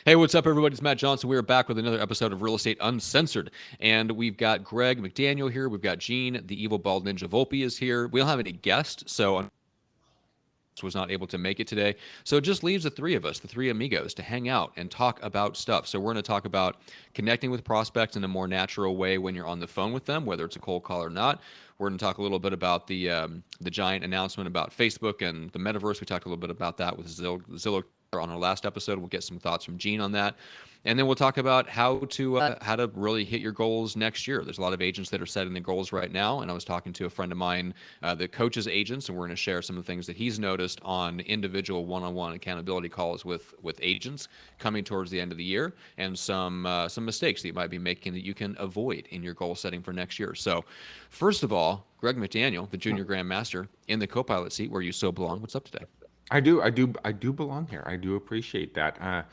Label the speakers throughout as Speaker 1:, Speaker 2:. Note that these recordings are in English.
Speaker 1: Hey, what's up, everybody? It's Matt Johnson. We are back with another episode of Real Estate Uncensored. And we've got Greg McDaniel here. We've got Gene, the evil bald ninja Volpe is here. We don't have any guests, so was not able to make it today. So it just leaves the three of us, the three amigos, to hang out and talk about stuff. So we're going to talk about connecting with prospects in a more natural way when you're on the phone with them, whether it's a cold call or not. We're going to talk a little bit about the giant announcement about Facebook and the metaverse. We talked a little bit about that with Zillow on our last episode. We'll get some thoughts from Gene on that. And then we'll talk about how to really hit your goals next year. There's a lot of agents that are setting the goals right now, and I was talking to a friend of mine that coaches agents, and we're going to share some of the things that he's noticed on individual one-on-one accountability calls with agents coming towards the end of the year, and some mistakes that you might be making that you can avoid in your goal setting for next year. So, first of all, Greg McDaniel, the junior grandmaster in the co-pilot seat where you so belong. What's up today?
Speaker 2: I do belong here. I do appreciate that.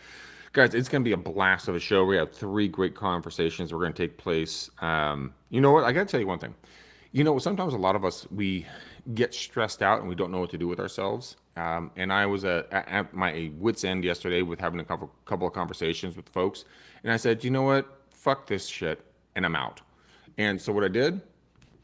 Speaker 2: Guys, it's going to be a blast of a show. We have three great conversations we're going to take place. You know what? I got to tell you one thing. You know, sometimes a lot of us, we get stressed out and we don't know what to do with ourselves. And I was at my wit's end yesterday with having a couple of conversations with folks. And I said, you know what? Fuck this shit. And I'm out. And so what I did,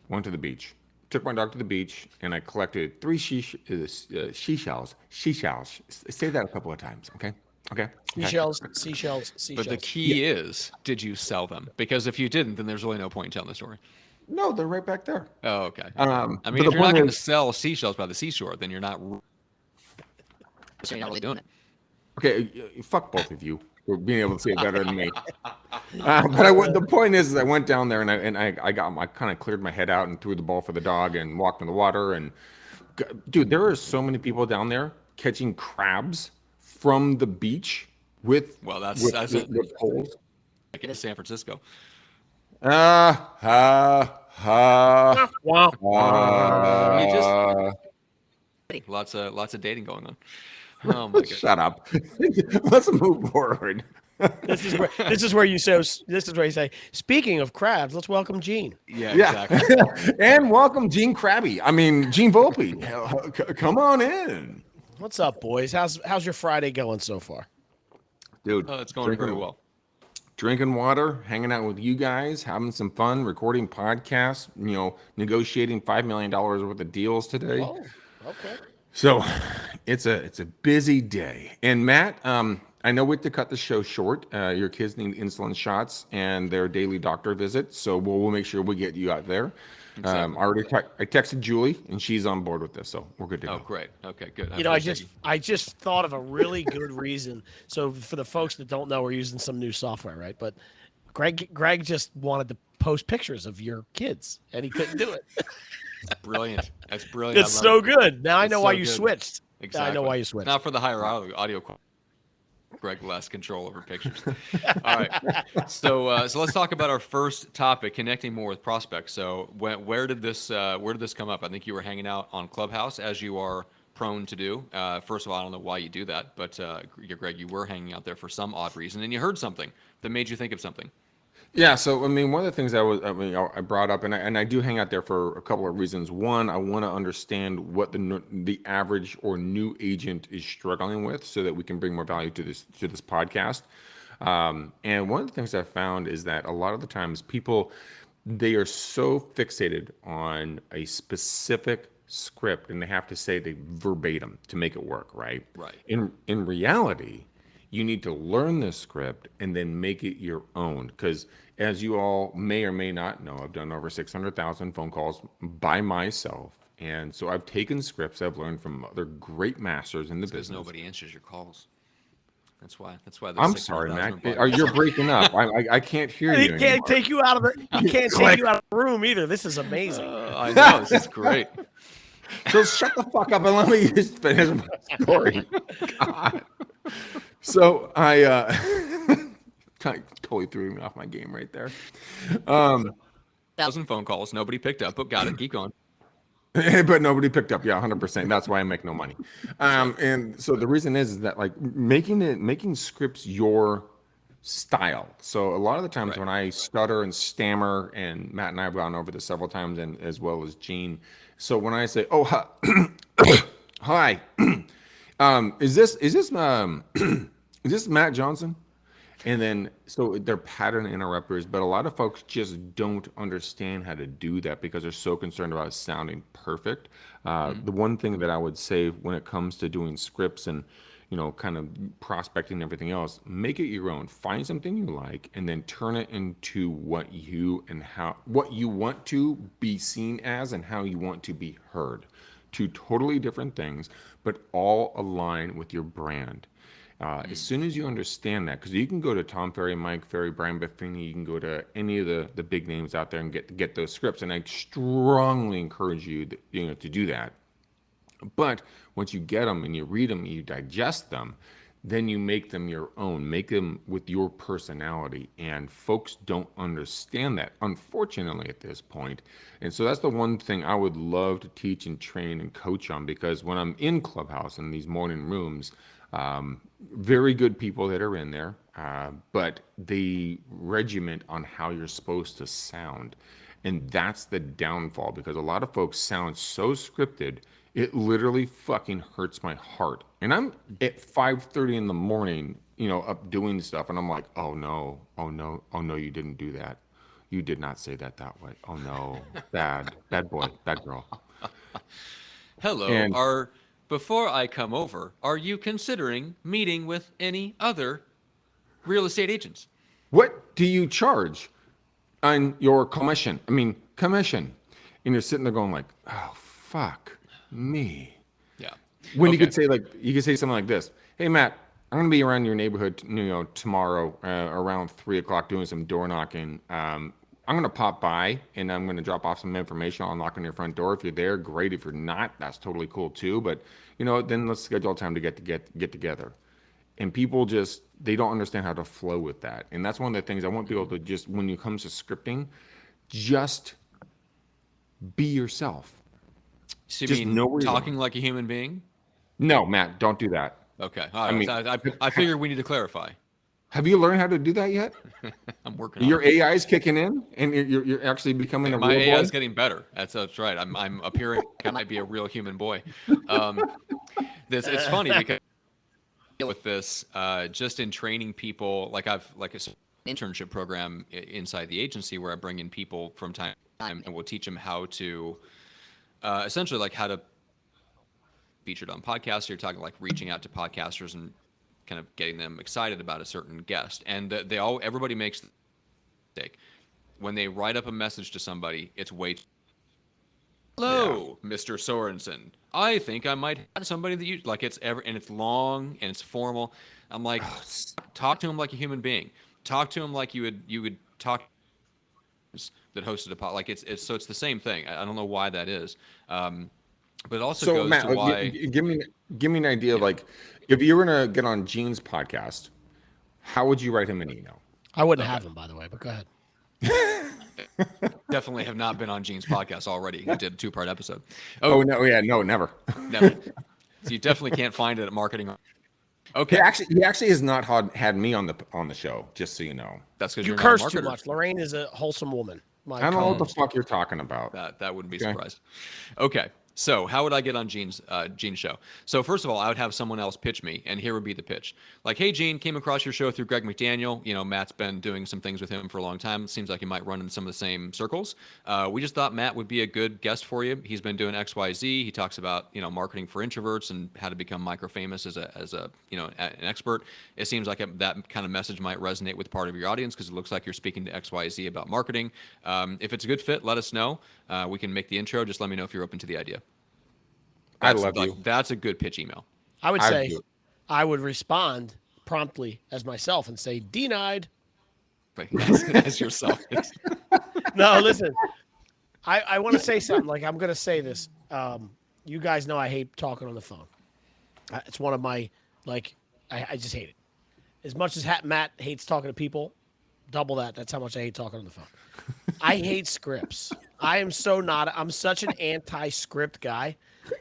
Speaker 2: went to the beach. Took my dog to the beach and I collected three seashells. Seashells. Say that a couple of times, okay? Okay.
Speaker 3: Seashells, seashells, seashells.
Speaker 1: But the key is, did you sell them? Because if you didn't, then there's really no point in telling the story.
Speaker 2: No, they're right back there.
Speaker 1: Oh, okay.
Speaker 2: I
Speaker 1: mean, if you're not going to sell seashells by the seashore, then you're not really doing it.
Speaker 2: Okay, fuck both of you for being able to say it better than me. The point is I went down there and I kind of cleared my head out and threw the ball for the dog and walked in the water. And dude, there are so many people down there catching crabs from the beach with poles.
Speaker 1: Like in San Francisco. Lots of dating going on. Oh my God.
Speaker 2: Shut up. Let's move forward.
Speaker 3: This is where you say, speaking of crabs, let's welcome Gene.
Speaker 1: Yeah, exactly.
Speaker 2: And welcome Gene Krabby. I mean, Gene Volpe. Come on in.
Speaker 3: What's up, boys? How's your Friday going so far?
Speaker 2: Dude,
Speaker 1: it's going very well.
Speaker 2: Drinking water, hanging out with you guys, having some fun, recording podcasts, negotiating $5 million worth of deals today.
Speaker 3: Oh, okay.
Speaker 2: So it's a busy day. And Matt, I know we have to cut the show short. Your kids need insulin shots and their daily doctor visits, so we'll make sure we get you out there. Exactly. I texted Julie, and she's on board with this, so we're good to go.
Speaker 1: Oh, great. Okay, good.
Speaker 3: I just thought of a really good reason. So for the folks that don't know, we're using some new software, right? But Greg just wanted to post pictures of your kids, and he couldn't do it.
Speaker 1: Brilliant. That's brilliant.
Speaker 3: It's so good. Now I know why you switched.
Speaker 1: Exactly.
Speaker 3: I know why you switched.
Speaker 1: Not for the higher audio quality. Greg less control over pictures. All right. So let's talk about our first topic, connecting more with prospects. So where did this come up? I think you were hanging out on Clubhouse, as you are prone to do. First of all, I don't know why you do that, but Greg, you were hanging out there for some odd reason, and you heard something that made you think of something.
Speaker 2: Yeah, so I mean, one of the things I brought up, and I do hang out there for a couple of reasons. One, I want to understand what the average or new agent is struggling with, so that we can bring more value to this podcast. And one of the things I found is that a lot of the times people, they are so fixated on a specific script, and they have to say they verbatim to make it work, right?
Speaker 1: Right.
Speaker 2: In reality, you need to learn this script and then make it your own. Because as you all may or may not know, I've done over 600,000 phone calls by myself. And so I've taken scripts I've learned from other great masters in the business.
Speaker 1: Nobody answers your calls. That's why.
Speaker 2: I'm sorry, Mac. You're breaking up. I can't hear you.
Speaker 3: He can't take you out of the room either. This is amazing.
Speaker 1: I know. This is great.
Speaker 2: So shut the fuck up and let me just finish my story. God. So I totally threw me off my game right there.
Speaker 1: 1,000 phone calls, nobody picked up, but got it. Keep going.
Speaker 2: But nobody picked up. Yeah, 100%. That's why I make no money. And so the reason is that like making scripts your style. So a lot of the times when I stutter and stammer, and Matt and I have gone over this several times, and as well as Gene. So when I say, "Oh, hi," is this Matt Johnson? And then, so they're pattern interrupters, but a lot of folks just don't understand how to do that because they're so concerned about sounding perfect. The one thing that I would say when it comes to doing scripts and, kind of prospecting and everything else, make it your own. Find something you like and then turn it into what you want to be seen as and how you want to be heard. Two totally different things, but all align with your brand. As soon as you understand that, because you can go to Tom Ferry, Mike Ferry, Brian Buffini, you can go to any of the big names out there and get those scripts, and I strongly encourage you to do that. But once you get them and you read them, you digest them, then you make them your own, make them with your personality. And folks don't understand that, unfortunately, at this point. And so that's the one thing I would love to teach and train and coach on, because when I'm in Clubhouse in these morning rooms, very good people that are in there, but the regiment on how you're supposed to sound. And that's the downfall, because a lot of folks sound so scripted, it literally fucking hurts my heart. And I'm at 5:30 in the morning, up doing stuff, and I'm like, oh no, oh no, oh no, you didn't do that. You did not say that way. Oh no, bad boy, bad girl.
Speaker 1: Hello.
Speaker 2: And
Speaker 1: Before I come over, are you considering meeting with any other real estate agents?
Speaker 2: what do you charge on your commission? I mean, commission. And you're sitting there going like, oh, fuck me.
Speaker 1: Yeah.
Speaker 2: When you
Speaker 1: Okay.
Speaker 2: could say something like this. Hey, Matt, I'm going to be around your neighborhood, tomorrow around 3:00 doing some door knocking. I'm going to pop by and I'm going to drop off some information. I'll knock on your front door. If you're there, great. If you're not, that's totally cool too. But, then let's schedule a time to get together. And people they don't understand how to flow with that. And that's one of the things I want people to just, when it comes to scripting, just be yourself.
Speaker 1: So you
Speaker 2: Just
Speaker 1: mean
Speaker 2: know where you're
Speaker 1: talking
Speaker 2: going.
Speaker 1: like a human being?
Speaker 2: No, Matt, don't do that.
Speaker 1: Okay. All right.
Speaker 2: mean,
Speaker 1: I figured we need to clarify.
Speaker 2: Have you learned how to do that yet?
Speaker 1: I'm working on
Speaker 2: Your
Speaker 1: it.
Speaker 2: AI is kicking in, and you're actually becoming a
Speaker 1: My
Speaker 2: real
Speaker 1: AI
Speaker 2: boy.
Speaker 1: is getting better. That's right. I'm appearing. I might be a real human boy. It's funny because with this, just in training people, like an internship program inside the agency where I bring in people from time to time and we'll teach them how to, essentially like how to featured on podcasts. You're talking like reaching out to podcasters and kind of getting them excited about a certain guest. And everybody makes the mistake. When they write up a message to somebody, it's way too, hello, Mr. Sorensen. I think I might have somebody that you like. And it's long and it's formal. I'm like, talk to him like a human being. Talk to him like you would talk that hosted a pod. Like it's the same thing. I don't know why that is. But it also
Speaker 2: So
Speaker 1: goes
Speaker 2: Matt,
Speaker 1: to why.
Speaker 2: give me an idea of like, if you were gonna get on Gene's podcast, how would you write him an email?
Speaker 3: I wouldn't have him, by the way, but go ahead.
Speaker 1: Definitely have not been on Gene's podcast already. He did a 2-part episode.
Speaker 2: Oh no, yeah, no, never.
Speaker 1: Never. So you definitely can't find it at marketing. Okay,
Speaker 2: He actually has not had me on the show. Just so you know,
Speaker 1: that's because
Speaker 3: You
Speaker 1: you're not a
Speaker 3: curse too
Speaker 1: marketer.
Speaker 3: much. Lorraine is a wholesome woman.
Speaker 2: I don't know what the fuck you're talking about.
Speaker 1: That wouldn't be
Speaker 2: Okay.
Speaker 1: surprised. Okay. So how would I get on Gene's show? So first of all, I would have someone else pitch me, and here would be the pitch. Like, hey, Gene, came across your show through Greg McDaniel. Matt's been doing some things with him for a long time. Seems like he might run in some of the same circles. We just thought Matt would be a good guest for you. He's been doing XYZ. He talks about, marketing for introverts and how to become micro famous as an expert. It seems like that kind of message might resonate with part of your audience because it looks like you're speaking to XYZ about marketing. If it's a good fit, let us know. We can make the intro. Just let me know if you're open to the idea.
Speaker 2: I love you.
Speaker 1: That's a good pitch email.
Speaker 3: I would
Speaker 2: I'd
Speaker 3: say
Speaker 2: do it.
Speaker 3: I would respond promptly as myself and say, denied.
Speaker 1: As yourself.
Speaker 3: No, listen. I want to say something. Like, I'm going to say this. You guys know I hate talking on the phone. It's one of my, I just hate it. As much as Matt hates talking to people, double that. That's how much I hate talking on the phone. I hate scripts. I'm such an anti-script guy.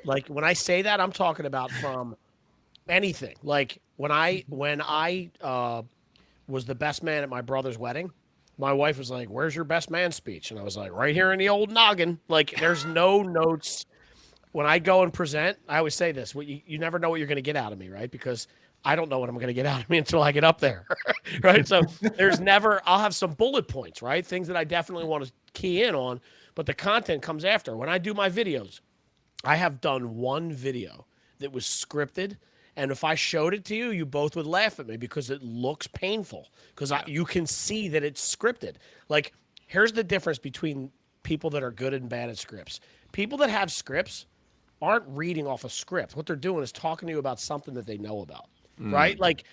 Speaker 3: Like, when I say that, I'm talking about from anything. Like, when I was the best man at my brother's wedding, my wife was like, "Where's your best man speech?" And I was like, "Right here in the old noggin." Like, there's no notes. When I go and present, I always say this: you never know what you're going to get out of me, right? Because I don't know what I'm going to get out of me until I get up there. right? So there's never, I'll have some bullet points, right? Things that I definitely want to key in on, but the content comes after. When I do my videos, I have done one video that was scripted, and if I showed it to you, you both would laugh at me because it looks painful because you can see that it's scripted. Like, here's the difference between people that are good and bad at scripts. People that have scripts aren't reading off a script. What they're doing is talking to you about something that they know about, right? Like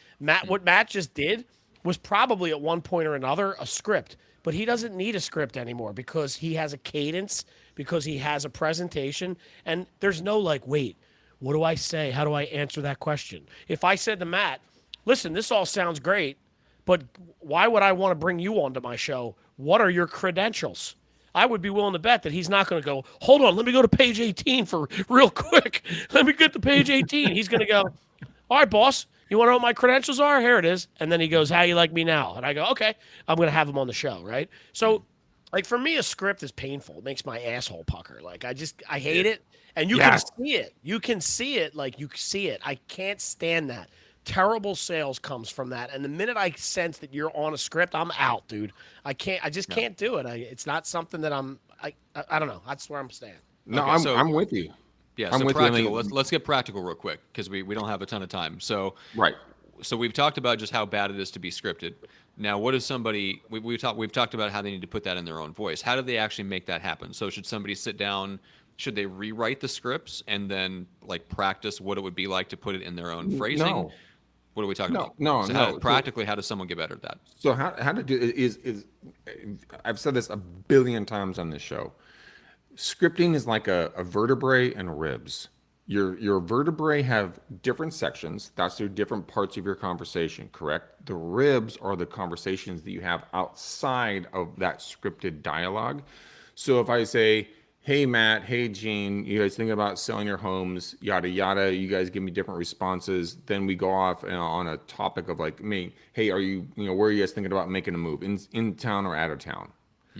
Speaker 3: what Matt just did was probably at one point or another a script, but he doesn't need a script anymore because he has a cadence, because he has a presentation, and there's no like, wait, what do I say? How do I answer that question? If I said to Matt, listen, this all sounds great, but why would I want to bring you onto my show? What are your credentials? I would be willing to bet that he's not going to go, hold on, let me go to page 18 for real quick. Let me get to page 18. He's going to go, all right, boss, you want to know what my credentials are? Here it is. And then he goes, how you like me now? And I go, okay, I'm going to have him on the show, right? So, like, for me, a script is painful. It makes my asshole pucker. Like, I hate it. And you can see it. You can see it. Like, you see it. I can't stand that. Terrible sales comes from that. And the minute I sense that you're on a script, I'm out, dude. I just can't do it. It's not something that I don't know. That's where I'm staying.
Speaker 2: No,
Speaker 1: Okay,
Speaker 2: I'm with you.
Speaker 1: Yeah,
Speaker 2: I'm
Speaker 1: so
Speaker 2: with you. I
Speaker 1: practical.
Speaker 2: mean,
Speaker 1: Let's get practical real quick because we don't have a ton of time. So
Speaker 2: right.
Speaker 1: so we've talked about just how bad it is to be scripted. Now, what is somebody we've talked about how they need to put that in their own voice. How do they actually make that happen? So should somebody sit down? Should they rewrite the scripts and then like practice what it would be like to put it in their own phrasing?
Speaker 2: No.
Speaker 1: What are we talking about?
Speaker 2: No,
Speaker 1: So
Speaker 2: no.
Speaker 1: practically, how does someone get better at that?
Speaker 2: So how to do it is I've said this a billion times on this show. Scripting is like a vertebrae and ribs. Your vertebrae have different sections. That's the different parts of your conversation, correct? The ribs are the conversations that you have outside of that scripted dialogue. So if I say, hey Matt, hey Gene, you guys thinking about selling your homes, yada yada, you guys give me different responses, then we go off on a topic of like me, hey, are you where are you guys thinking about making a move? In town or out of town?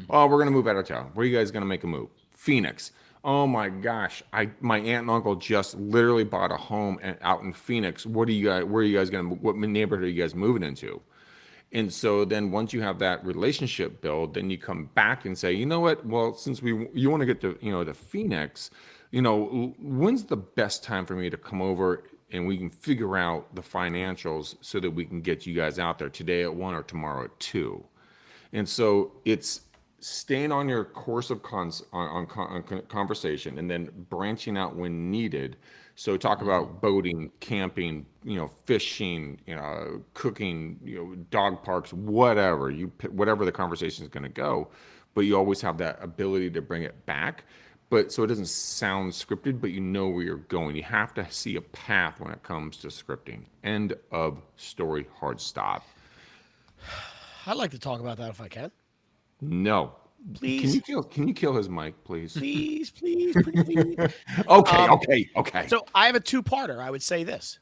Speaker 2: Oh, we're gonna move out of town. Where are you guys gonna make a move? Phoenix. Oh my gosh, my aunt and uncle just literally bought a home out in Phoenix. What neighborhood are you guys moving into? And so then once you have that relationship build, then you come back and say, you know what? Well, since you want to get to, to Phoenix, when's the best time for me to come over and we can figure out the financials so that we can get you guys out there today at 1 or tomorrow at 2. And so it's staying on your course of conversation and then branching out when needed. So talk about boating, camping, fishing, cooking, dog parks, whatever whatever the conversation is going to go, but you always have that ability to bring it back. But so it doesn't sound scripted, but you know where you're going. You have to see a path when it comes to scripting. End of story. Hard stop.
Speaker 3: I'd like to talk about that if I can.
Speaker 2: No.
Speaker 3: Please.
Speaker 2: Can you kill his mic, please?
Speaker 3: Please.
Speaker 2: Okay.
Speaker 3: So I have a two-parter. I would say this.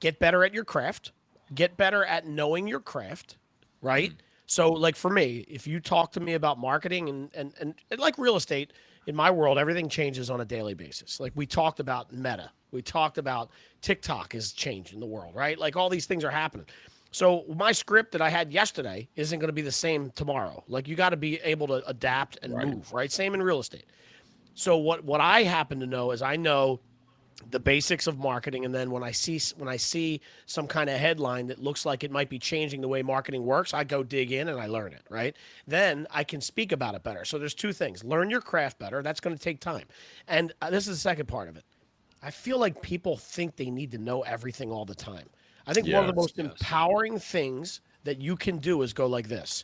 Speaker 3: Get better at your craft. Get better at knowing your craft, right? So like for me, if you talk to me about marketing and like real estate, in my world, everything changes on a daily basis. Like we talked about Meta. We talked about TikTok is changing the world, right? Like all these things are happening. So my script that I had yesterday isn't going to be the same tomorrow. Like you got to be able to adapt and move, right? Same in real estate. So what I happen to know is I know the basics of marketing, and then when I see some kind of headline that looks like it might be changing the way marketing works, I go dig in and I learn it, right? Then I can speak about it better. So there's two things. Learn your craft better. That's going to take time. And this is the second part of it. I feel like people think they need to know everything all the time. I think one of the most empowering things that you can do is go like this.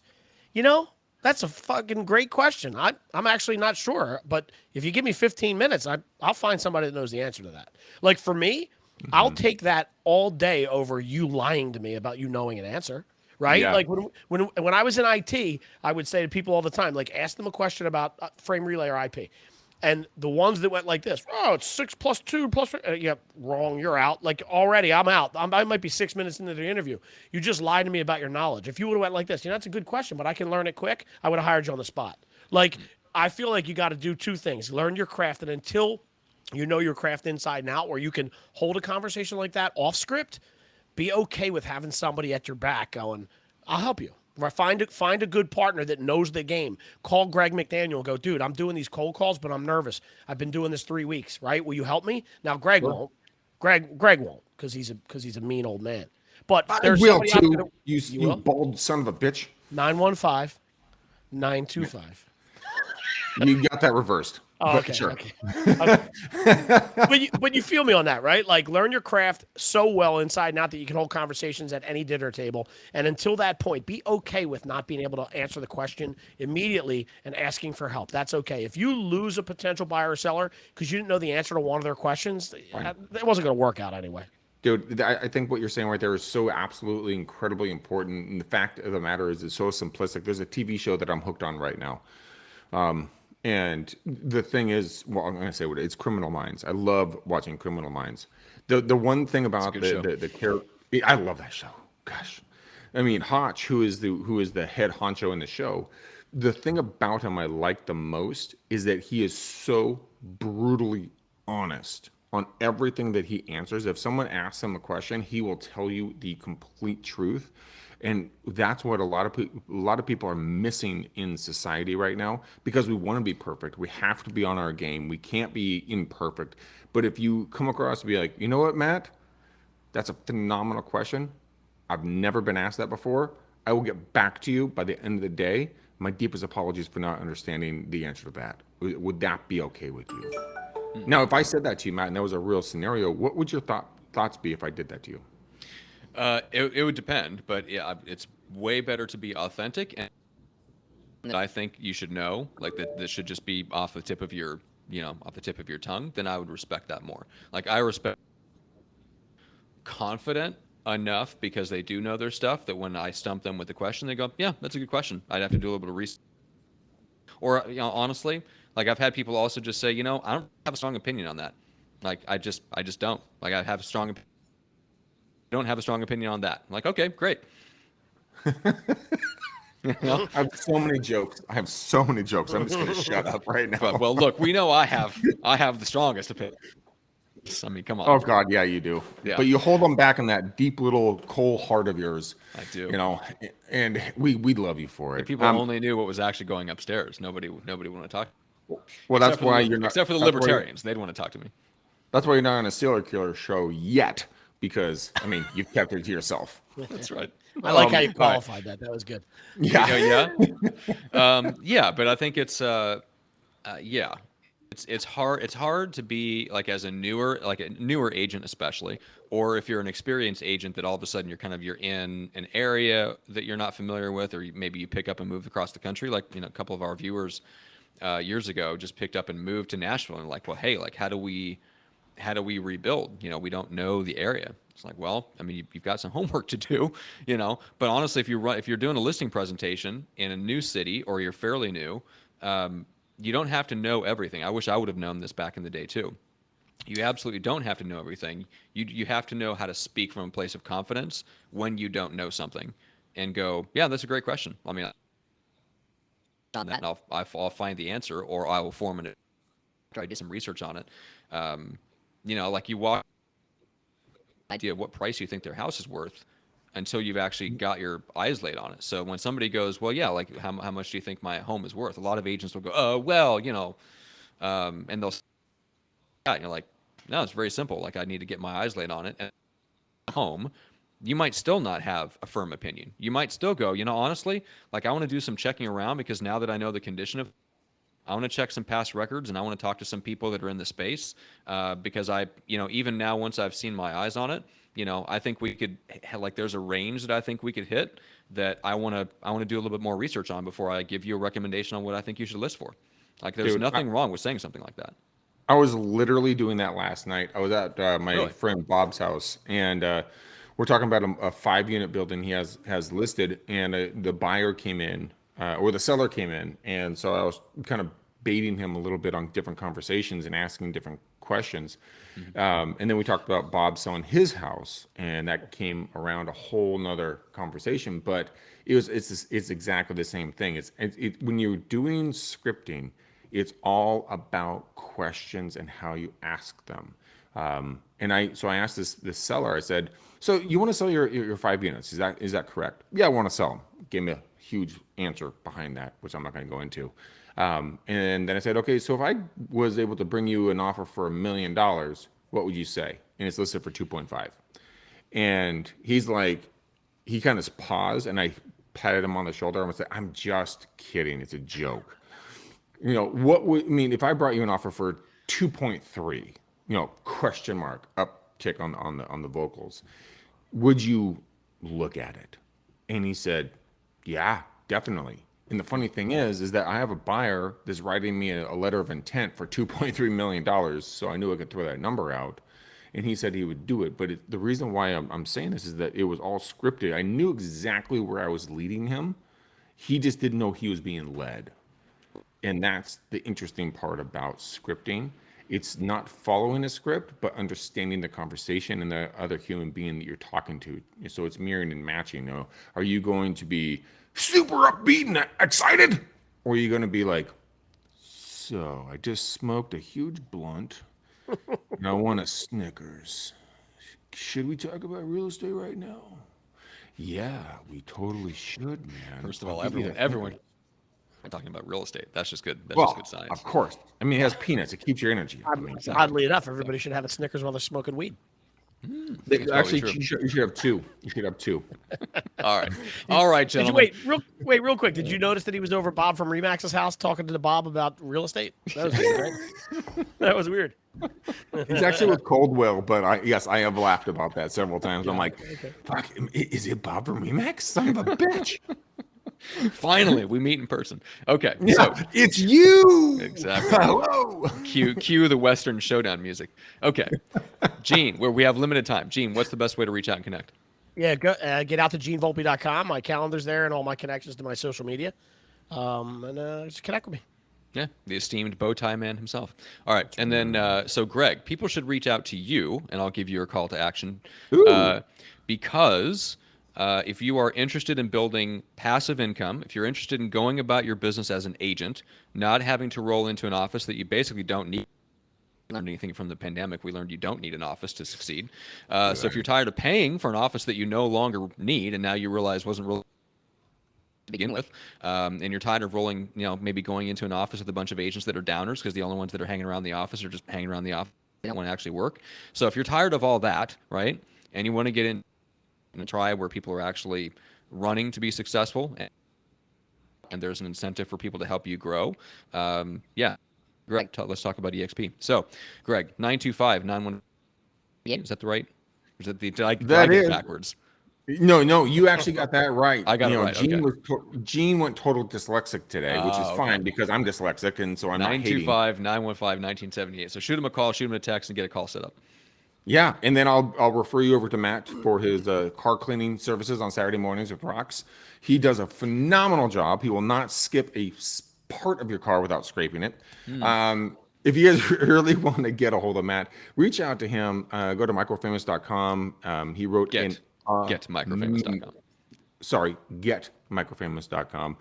Speaker 3: That's a fucking great question. I'm actually not sure, but if you give me 15 minutes, I'll find somebody that knows the answer to that. Like for me, I'll take that all day over you lying to me about you knowing an answer, right?
Speaker 2: Yeah.
Speaker 3: Like when I was in IT, I would say to people all the time, like ask them a question about frame relay or IP. And the ones that went like this, oh, it's 6 + 2 + 3. Yeah, wrong. You're out. Like already, I'm out. I might be 6 minutes into the interview. You just lied to me about your knowledge. If you would have went like this, that's a good question, but I can learn it quick. I would have hired you on the spot. Like I feel like you got to do two things: learn your craft, and until you know your craft inside and out, where you can hold a conversation like that off script, be okay with having somebody at your back going, I'll help you. Right, find a good partner that knows the game. Call Greg McDaniel and go, dude, I'm doing these cold calls, but I'm nervous. I've been doing this 3 weeks, right? Will you help me? Now Greg won't. Greg won't because he's a mean old man. But
Speaker 2: I
Speaker 3: there's
Speaker 2: will
Speaker 3: somebody out
Speaker 2: too.
Speaker 3: there that-
Speaker 2: You
Speaker 3: will?
Speaker 2: bald son of a bitch.
Speaker 3: 915-925.
Speaker 2: You got that reversed.
Speaker 3: Oh,
Speaker 2: But
Speaker 3: okay.
Speaker 2: sure.
Speaker 3: Okay. But you feel me on that, right? Like learn your craft so well inside and out that you can hold conversations at any dinner table. And until that point, be okay with not being able to answer the question immediately and asking for help. That's okay. If you lose a potential buyer or seller because you didn't know the answer to one of their questions, it wasn't going to work out anyway.
Speaker 2: Dude, I think what you're saying right there is so absolutely incredibly important. And the fact of the matter is, it's so simplistic. There's a TV show that I'm hooked on right now. And the thing is, well, I'm going to say what it's Criminal Minds. I love watching Criminal Minds. The one thing about the character, I love that show. Gosh, I mean, Hotch, who is the head honcho in the show, the thing about him I like the most is that he is so brutally honest on everything that he answers. If someone asks him a question, he will tell you the complete truth. And that's what a lot of people are missing in society right now, because we want to be perfect. We have to be on our game. We can't be imperfect. But if you come across and be like, you know what, Matt, that's a phenomenal question. I've never been asked that before. I will get back to you by the end of the day. My deepest apologies for not understanding the answer to that. Would that be okay with you? Now, if I said that to you, Matt, and that was a real scenario, what would your thoughts be if I did that to you?
Speaker 1: It would depend, but yeah, it's way better to be authentic, and I think you should know, like, that this should just be off the tip of your, off the tip of your tongue. Then I would respect that more. Like, I respect confident enough because they do know their stuff that when I stump them with a question, they go, yeah, that's a good question. I'd have to do a little bit of research. Or, honestly, like, I've had people also just say, I don't have a strong opinion on that. Like, I just don't. Like, I have a strong opinion. Don't have a strong opinion on that. I'm like, okay, great.
Speaker 2: I have so many jokes. I'm just going to shut up right now.
Speaker 1: But, well, look, we know I have the strongest opinion. I mean, come on.
Speaker 2: Oh God, yeah, you do.
Speaker 1: Yeah.
Speaker 2: But you hold them back in that deep little coal heart of yours.
Speaker 1: I do.
Speaker 2: And we love you for it.
Speaker 1: If people only knew what was actually going upstairs, nobody would want to talk.
Speaker 2: Well, that's why you're not.
Speaker 1: Except for the libertarians, they'd want to talk to me.
Speaker 2: That's why you're not on a serial killer show yet, because I mean, you've kept it to yourself.
Speaker 1: That's right.
Speaker 3: I like how you qualified that. That was good.
Speaker 2: Yeah.
Speaker 1: Yeah, but I think it's yeah. It's hard to be like as a newer agent, especially, or if you're an experienced agent that all of a sudden you're in an area that you're not familiar with, or maybe you pick up and move across the country. Like, a couple of our viewers years ago just picked up and moved to Nashville, and like, well, hey, like, how do we rebuild? We don't know the area. It's like, well, I mean, you've got some homework to do, But honestly, if you're doing a listing presentation in a new city, or you're fairly new, you don't have to know everything. I wish I would have known this back in the day too. You absolutely don't have to know everything. You have to know how to speak from a place of confidence when you don't know something, and go, yeah, that's a great question. I mean, and then I'll find the answer, or I will form it after I did some research on it. Like, you walk idea of what price you think their house is worth until you've actually got your eyes laid on it. So when somebody goes, well, yeah, like, how much do you think my home is worth? A lot of agents will go, well, and they'll, yeah, and you're like, no, it's very simple. Like, I need to get my eyes laid on it. And home, you might still not have a firm opinion. You might still go, honestly, like, I want to do some checking around, because now that I know the condition of, I want to check some past records, and I want to talk to some people that are in the space, because even now, once I've seen my eyes on it, I think we could, like, there's a range that I think we could hit that I want to do a little bit more research on before I give you a recommendation on what I think you should list for. Like, there's nothing wrong with saying something like that.
Speaker 2: I was literally doing that last night. I was at my friend Bob's house, and we're talking about a 5-unit building he has listed, and the buyer came in, or the seller came in, and so I was kind of baiting him a little bit on different conversations and asking different questions. And then we talked about Bob selling his house, and that came around a whole nother conversation. But it's exactly the same thing. When you're doing scripting, it's all about questions and how you ask them. So I asked this seller, I said, So you want to sell your 5 units? Is that correct? Yeah, I want to sell them. Gave me a huge answer behind that, which I'm not going to go into. And then I said, okay, so if I was able to bring you an offer for $1 million, what would you say? And it's listed for 2.5. And he's like, he kind of paused, and I patted him on the shoulder. I'm like, I'm just kidding. It's a joke. You know, what would I mean if I brought you an offer for 2.3? You know, question mark, uptick on the vocals. Would you look at it? And he said, yeah, definitely. And the funny thing is that I have a buyer that's writing me a letter of intent for $2.3 million. So I knew I could throw that number out. And he said he would do it. But the reason why I'm saying this is that it was all scripted. I knew exactly where I was leading him. He just didn't know he was being led. And that's the interesting part about scripting. It's not following a script, but understanding the conversation and the other human being that you're talking to. So it's mirroring and matching. You know, are you going to be super upbeat and excited? Or are you going to be like, so I just smoked a huge blunt and I want a Snickers. Should we talk about real estate right now? Yeah, we totally should, man.
Speaker 1: First of all,
Speaker 2: I'll give you
Speaker 1: everyone
Speaker 2: that.
Speaker 1: we're talking about real estate. That's just good. That's
Speaker 2: Well,
Speaker 1: just good science.
Speaker 2: of course. I mean, it has peanuts. It keeps your energy. I mean,
Speaker 3: Oddly enough, everybody should have a Snickers while they're smoking weed.
Speaker 1: It's
Speaker 2: actually,
Speaker 1: probably true.
Speaker 2: you should have two. You should have two.
Speaker 1: All right,
Speaker 3: Did you
Speaker 1: gentlemen.
Speaker 3: wait real quick? Did you notice that he was over Bob from Remax's house talking to Bob about real estate? That was weird, right? That was weird.
Speaker 2: He's actually with Coldwell, but I have laughed about that several times. I'm like, fuck, is it Bob from Remax? Son of a bitch.
Speaker 1: Finally, we meet in person. Okay,
Speaker 2: Yeah,
Speaker 1: so
Speaker 2: it's you.
Speaker 1: exactly.
Speaker 2: Hello.
Speaker 1: Cue the Western Showdown music. Okay, Gene, where we have limited time. Gene, what's the best way to reach out and connect?
Speaker 3: Yeah, go, get out to genevolpe.com. My calendar's there and all my connections to my social media. Just connect with me.
Speaker 1: Yeah, the esteemed bow tie man himself. All right, and then so Greg, people should reach out to you, and I'll give you a call to action, because if you are interested in building passive income, if you're interested in going about your business as an agent, not having to roll into an office that you basically don't need. Learned anything from the pandemic, we learned you don't need an office to succeed. So if you're tired of paying for an office that you no longer need, and now you realize wasn't really to begin with, and you're tired of rolling, maybe going into an office with a bunch of agents that are downers because the only ones that are hanging around the office are just hanging around the office. They don't want to actually work. So if you're tired of all that, right, and you want to get in and try where people are actually running to be successful, and there's an incentive for people to help you grow, Greg, let's talk about EXP. So, Greg, 925-91. Is that the right? Is that the? Did I get it backwards?
Speaker 2: No, you actually got that right.
Speaker 1: I got it right.
Speaker 2: Gene went total dyslexic today, which is fine because I'm dyslexic, and so I'm not hating.
Speaker 1: 925-915-1978. So shoot him a call, shoot him a text, and get a call set up.
Speaker 2: Yeah, and then I'll refer you over to Matt for his car cleaning services on Saturday mornings with Rocks. He does a phenomenal job. He will not skip a part of your car without scraping it. If you guys really want to get a hold of Matt, reach out to him. Go to microfamous.com. He wrote
Speaker 1: get microfamous.com.
Speaker 2: Sorry, getmicrofamous.com.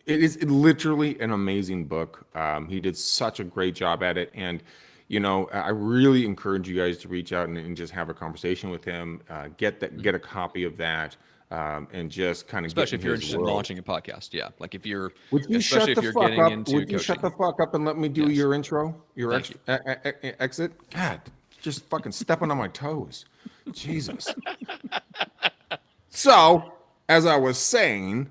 Speaker 2: It is literally an amazing book. He did such a great job at it, and I really encourage you guys to reach out and just have a conversation with him. Get a copy of that. And just kind of
Speaker 1: especially if you're interested in launching a podcast, like if you're
Speaker 2: would you shut the fuck up? Would you shut the fuck up and let me do your intro, your exit? God, just fucking stepping on my toes, Jesus. So, as I was saying,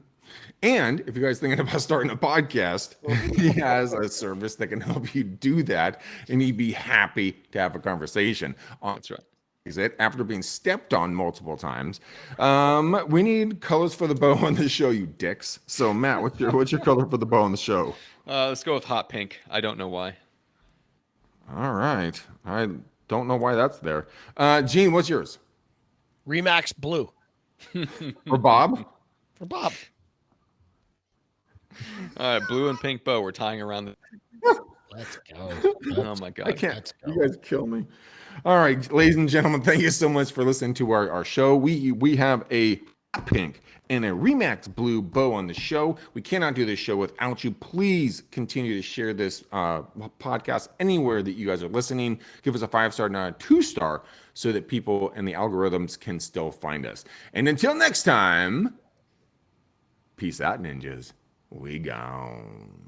Speaker 2: and if you guys thinking about starting a podcast, he has a service that can help you do that, and he'd be happy to have a conversation.
Speaker 1: That's right.
Speaker 2: Exit after being stepped on multiple times. We need colors for the bow on the show, you dicks. So Matt, what's your color for the bow on the show?
Speaker 1: Let's go with hot pink. I don't know why.
Speaker 2: All right, I don't know why that's there. Gene, what's yours?
Speaker 3: Remax blue.
Speaker 2: For Bob?
Speaker 3: For Bob.
Speaker 1: All right, blue and pink bow. We're tying around the.
Speaker 3: Let's go.
Speaker 1: Oh my God!
Speaker 2: I can't. You guys kill me. All right, ladies and gentlemen, thank you so much for listening to our show. We have a pink and a Remax blue bow on the show. We cannot do this show without you. Please continue to share this podcast anywhere that you guys are listening. Give us a 5-star, not a 2-star, so that people and the algorithms can still find us. And until next time, peace out, ninjas. We gone.